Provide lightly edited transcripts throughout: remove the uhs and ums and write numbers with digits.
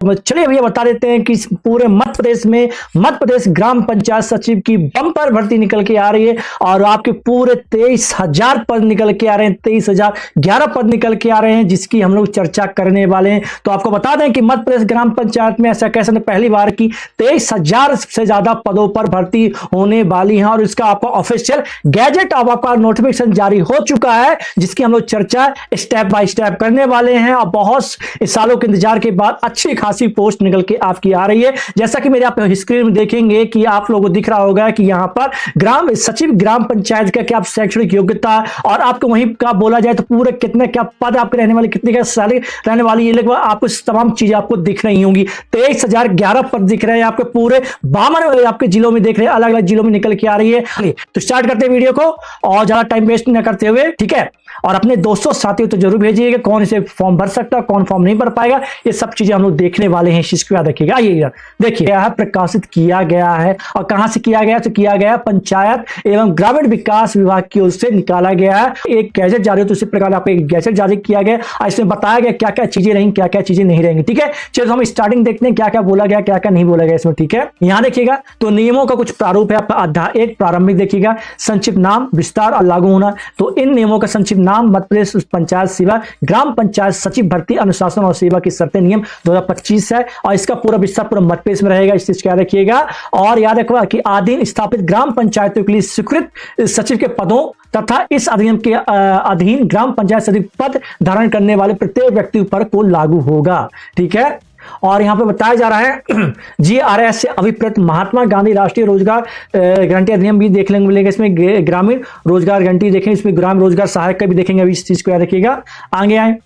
चलिए भैया बता देते हैं कि पूरे मध्य प्रदेश में मध्य प्रदेश ग्राम पंचायत सचिव की बम्पर भर्ती निकल के आ रही है और आपके पूरे 23,000 पद निकल के आ रहे हैं। 23,011 पद निकल के आ रहे हैं जिसकी हम लोग चर्चा करने वाले हैं। तो आपको बता दें कि मध्य प्रदेश ग्राम पंचायत में ऐसा कैसे पहली बार की 23,000 से ज्यादा पदों पर भर्ती होने वाली है और इसका आपका ऑफिशियल गैजेट अब आपका नोटिफिकेशन जारी हो चुका है जिसकी हम लोग चर्चा स्टेप बाय स्टेप करने वाले हैं। और बहुत सालों के इंतजार के बाद अच्छी खासी पोस्ट निकल के आपकी आ रही है। जैसा कि मेरे आप स्क्रीन में देखेंगे कि आप लोगों को दिख रहा होगा कि यहां पर ग्राम सचिव ग्राम पंचायत का क्या शैक्षणिक योग्यता और आपको वहीं का बोला जाए तो पूरे कितने क्या पद आपके रहने वाले, कितने क्या सैलरी रहने वाली, ये लगभग आपको तमाम चीजें आपको दिख रही होंगी। 23,011 पद दिख रहे हैं आपके पूरे 52 आपके जिलों में दिख रहे हैं, अलग अलग जिलों में निकल के आ रही है। तो स्टार्ट करते हैं वीडियो को और ज्यादा टाइम वेस्ट न करते हुए, ठीक है। और अपने दोस्तों साथियों तो जरूर भेजिएगा कौन इसे फॉर्म भर सकता है, कौन फॉर्म नहीं भर पाएगा, ये सब चीजें हम लोग देखने वाले हैं। इसको याद रखिएगा। आइए देखिए, यह प्रकाशित किया गया है और कहां से किया गया, तो किया गया पंचायत एवं ग्रामीण विकास विभाग की ओर से निकाला गया है। एक गैजेट जारी हो तो उसी प्रकार आपको एक गैजेट जारी किया गया और इसमें बताया गया क्या क्या चीजें रहेंगी, क्या क्या चीजें नहीं रहेंगी, ठीक है। चलो हम स्टार्टिंग देखते हैं क्या क्या बोला गया, क्या क्या नहीं बोला गया इसमें, ठीक है। यहां देखिएगा तो नियमों का कुछ प्रारूप है आपका अध्याय 1 प्रारंभिक देखिएगा, संक्षिप्त नाम विस्तार और लागू होना। तो इन नियमों का संक्षिप्त नाम मध्य प्रदेश पंचायत सेवा ग्राम पंचायत सचिव भर्ती अनुशासन और सेवा की शर्तें नियम 2025 है और इसका पूरा विस्तार पूरा मध्य प्रदेश में रहेगा। इस चीज का याद रखिएगा। और याद रखिएगा कि अधीन स्थापित ग्राम पंचायतों के लिए स्वीकृत सचिव के पदों तथा इस अधिनियम के अधीन ग्राम पंचायत सचिव पद धारण करने वाले प्रत्येक व्यक्ति पर को लागू होगा, ठीक है। और यहां पे बताया जा रहा है GRS से अभिप्रेत महात्मा गांधी राष्ट्रीय रोजगार गारंटी अधिनियम भी देख लेंगे, मिलेगा इसमें ग्रामीण रोजगार गारंटी देखेंगे, इसमें ग्राम रोजगार सहायक का भी देखेंगे। अभी इस चीज को याद रखिएगा। आगे आए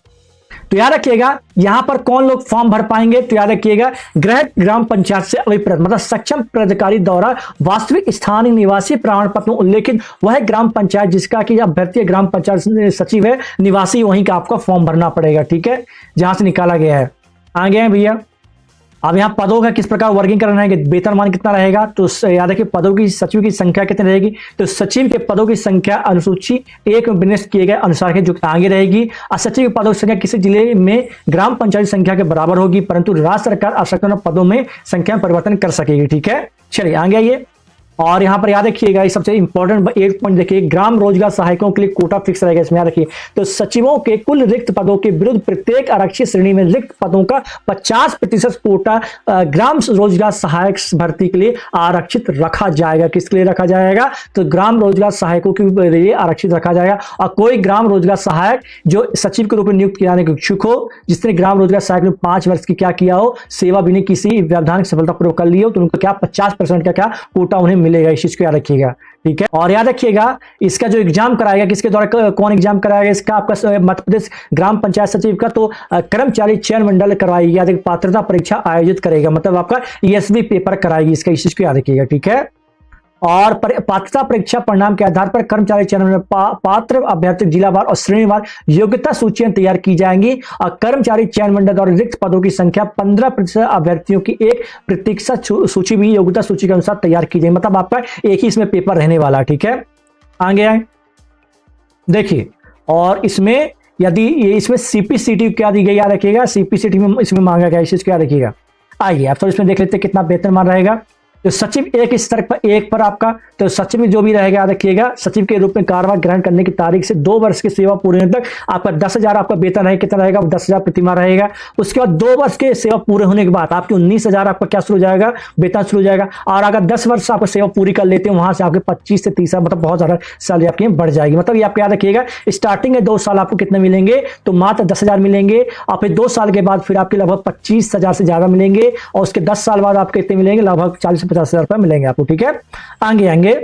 तो याद रखिएगा यहां पर कौन लोग फॉर्म भर पाएंगे, तो याद रखिएगा गृह ग्राम पंचायत से अभिप्रेत मतलब सक्षम पदाधिकारी द्वारा वास्तविक स्थानीय निवासी प्रमाण पत्र में उल्लेखित वह ग्राम पंचायत जिसका कि अभ्यर्थी ग्राम पंचायत सचिव है, निवासी वहीं का आपका फॉर्म भरना पड़ेगा, ठीक है, जहां से निकाला गया है। आगे हैं भैया। अब यहाँ पदों का किस प्रकार वर्गीकरण करना है, वेतनमान कितना रहेगा, तो याद रखिए पदों की सचिव की संख्या कितनी रहेगी, तो सचिव के पदों की संख्या अनुसूची 1 में विन्यास किए गए अनुसार है जो आगे रहेगी। और सचिव के पदों की संख्या किसी जिले में ग्राम पंचायत संख्या के बराबर होगी, परंतु राज्य सरकार आवश्यकता पदों में संख्या में परिवर्तन कर सकेगी, ठीक है। चलिए आगे आइए। और यहां पर याद रखिएगा ये सबसे इंपॉर्टेंट एक पॉइंट देखिए, ग्राम रोजगार सहायकों के लिए कोटा फिक्स रहेगा, इसमें याद रखिए। तो सचिवों के कुल रिक्त पदों के विरुद्ध प्रत्येक आरक्षित श्रेणी में रिक्त पदों का 50% कोटा ग्राम रोजगार सहायक भर्ती के लिए आरक्षित रखा जाएगा। किसके लिए रखा जाएगा, तो ग्राम रोजगार सहायकों के लिए आरक्षित रखा जाएगा। और कोई ग्राम रोजगार सहायक जो सचिव के रूप में नियुक्त किए जाने के इच्छुक हो, जिसने ग्राम रोजगार सहायक में 5 वर्ष की क्या किया हो, सेवा भी नहीं किसी व्यवधान सफलतापूर्वक कर ली हो, तो उनको क्या 50% का क्या कोटा उन्हें मिलेगा। इस चीज को याद रखिएगा, ठीक है। और याद रखिएगा इसका जो एग्जाम कराएगा, किसके द्वारा कौन एग्जाम कराएगा, इसका आपका मध्य प्रदेश ग्राम पंचायत सचिव का तो कर्मचारी चयन मंडल करवाएगी, याद पात्रता परीक्षा आयोजित करेगा, मतलब आपका ESV पेपर कराएगी, इसका इस चीज को याद रखिएगा, ठीक है। और पात्रता परीक्षा परिणाम के आधार पर कर्मचारी चयन में पात्र अभ्यर्थी जिलावार और श्रेणीवार योग्यता सूचियां तैयार की जाएंगी और कर्मचारी चयन मंडल और रिक्त पदों की संख्या 15% अभ्यर्थियों की एक प्रतीक्षा सूची भी योग्यता सूची के अनुसार तैयार की जाएगी, मतलब आपका एक ही इसमें पेपर रहने वाला, ठीक है। आगे आए देखिए। और इसमें यदि ये इसमें CPCT क्या दी गई, याद रखिएगा CPCT में इसमें मांगा गया, इस चीज को याद रखिएगा। आइए अब तो इसमें देख लेते हैं कितना वेतनमान रहेगा। तो सचिव एक स्तर पर 1 पर आपका, तो सचिव में जो भी रहेगा याद रखिएगा, सचिव के रूप में कार्यभार ग्रहण करने की तारीख से 2 वर्ष की सेवा पूरे होने तक आपका 10,000 आपका वेतन है, कितना रहेगा, 10,000 प्रतिमाह रहेगा। उसके बाद 2 वर्ष के सेवा पूरे होने के बाद आपके 19,000 आपका क्या शुरू हो जाएगा, वेतन शुरू हो जाएगा। और अगर 10 वर्ष आपको सेवा पूरी कर लेते हैं, वहां से आपके 25 से 30 मतलब बहुत ज्यादा सैलरी आपकी बढ़ जाएगी। मतलब ये आप याद रखिएगा, स्टार्टिंग में 2 साल आपको कितने मिलेंगे, तो मात्र 10,000 मिलेंगे और फिर 2 साल के बाद फिर आपके लगभग 25,000 से ज्यादा मिलेंगे और उसके 10 साल बाद आपके कितने मिलेंगे, लगभग 40 से 50,000 रुपए मिलेंगे आपको, ठीक है। आगे आएंगे।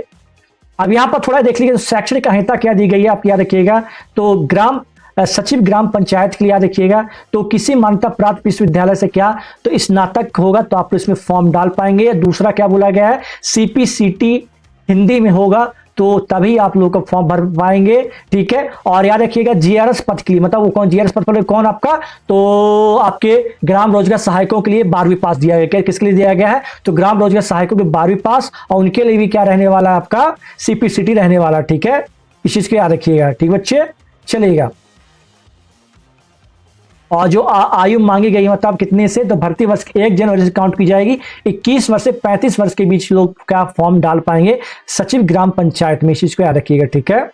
अब यहां पर थोड़ा देख लीजिए शैक्षणिक संहिता क्या दी गई है, आप याद रखिएगा। तो ग्राम सचिव ग्राम पंचायत के लिए याद रखिएगा, तो किसी मान्यता प्राप्त विश्वविद्यालय से क्या, तो स्नातक होगा तो आप इसमें फॉर्म डाल पाएंगे। दूसरा क्या बोला गया है, CPCT हिंदी में होगा तो तभी आप लोग का फॉर्म भर पाएंगे, ठीक है। और याद रखिएगा GRS पद के लिए, मतलब वो कौन GRS पद पर कौन आपका, तो आपके ग्राम रोजगार सहायकों के लिए 12वीं पास दिया गया है। किसके लिए दिया गया है, तो ग्राम रोजगार सहायकों के 12वीं पास, और उनके लिए भी क्या रहने वाला आपका CPCT रहने वाला, ठीक है। इस चीज को याद रखिएगा, ठीक बच्चे। चलिएगा और जो आयु मांगी गई है मतलब कितने से, तो भर्ती वर्ष 1 जनवरी से काउंट की जाएगी। 21 वर्ष से 35 वर्ष के बीच लोग का फॉर्म डाल पाएंगे सचिव ग्राम पंचायत में, इस चीज को याद रखिएगा, ठीक है।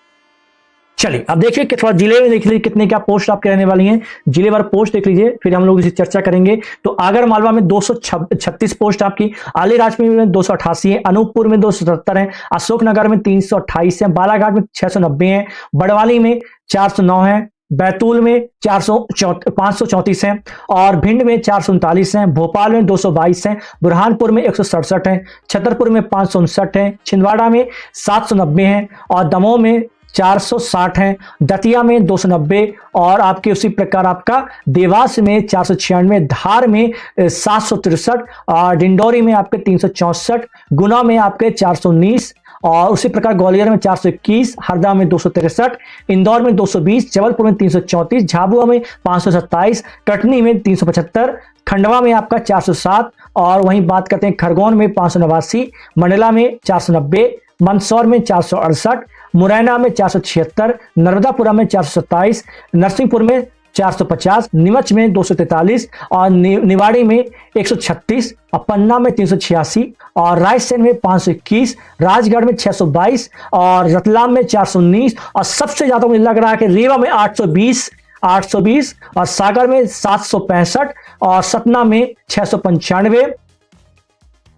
चलिए अब देखिए कि थोड़ा जिले में देख लीजिए कितने क्या पोस्ट आपके रहने वाली हैं, जिले वार पोस्ट देख लीजिए, फिर हम लोग इसी चर्चा करेंगे। तो आगर मालवा में 236 पोस्ट आपकी, अलीराजपुर में 288 है, अनूपपुर में 277 है, अशोकनगर में 328 है, बालाघाट में 690 है, बड़वानी में 409 है, बैतूल में 534 है, और भिंड में 439 है, भोपाल में 222 है, बुरहानपुर में 167 है, छतरपुर में 559 है, छिंदवाड़ा में 790 है, और दमोह में 460 है, दतिया में 290, और आपके उसी प्रकार आपका देवास में 496, धार में 763, और डिंडोरी में आपके 364, गुना में आपके 419, और उसी प्रकार ग्वालियर में 421, हरदा में 263, इंदौर में 220, जबलपुर में 334, झाबुआ में 527, कटनी में 375, खंडवा में आपका 407, और वहीं बात करते हैं खरगोन में 589, मंडला में 490, मंदसौर में 468, मुरैना में 476, नर्मदापुरा में 427, नरसिंहपुर में 450, नीमच में 243, और निवाड़ी में 136, और पन्ना में 386, और रायसेन में 521, राजगढ़ में 622, और रतलाम में 419, और सबसे ज्यादा मुझे लग रहा है कि रीवा में 820, और सागर में 765, और सतना में 695,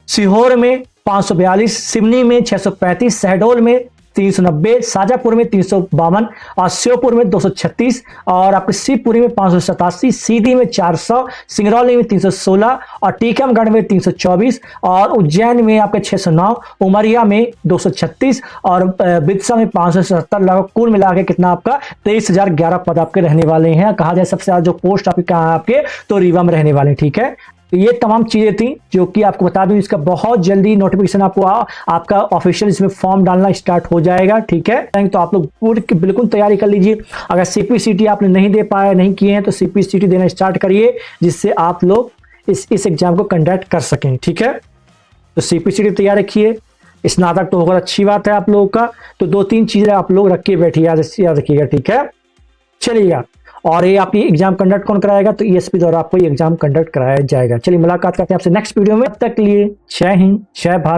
सीहोर में 542, सिवनी में 635, शहडोल में 390, शाजापुर में 352, और श्योपुर में 236, और आपके शिवपुरी में 587, सीधी में 400, सिंगरौली में 316, और टीकमगढ़ में 324, और उज्जैन में आपके 609, उमरिया में 236, और बिदसा में 577, लगभग कुल मिला के कितना आपका 23,011 पद आपके रहने वाले हैं। कहा जाए सबसे ज्यादा जो पोस्ट आपके कहाँ है आपके, तो रीवा में रहने वाले, ठीक है। ये तमाम चीजें थी जो कि आपको बता दूं, इसका बहुत जल्दी नोटिफिकेशन आपको आपका ऑफिशियल इसमें फॉर्म डालना स्टार्ट हो जाएगा, ठीक है। तो आप लोग पूरी बिल्कुल तैयारी कर लीजिए। अगर सीपीसीटी आपने नहीं दे पाया, नहीं किए हैं, तो सीपीसीटी देना स्टार्ट करिए, जिससे आप लोग इस एग्जाम को कंडक्ट कर सकें, ठीक है। तो सीपीसीटी तैयार रखिए, स्नातक तो होगा, अच्छी बात है आप लोगों का। तो 2-3 चीजें आप लोग रख के बैठिए, याद रखिएगा, ठीक है। चलिएगा, और ये आपकी एग्जाम कंडक्ट कौन कराएगा, तो ईएसपी द्वारा आपको ये एग्जाम कंडक्ट कराया जाएगा। चलिए मुलाकात करते हैं आपसे नेक्स्ट वीडियो में, तब तक के लिए जय हिंद, जय भारत।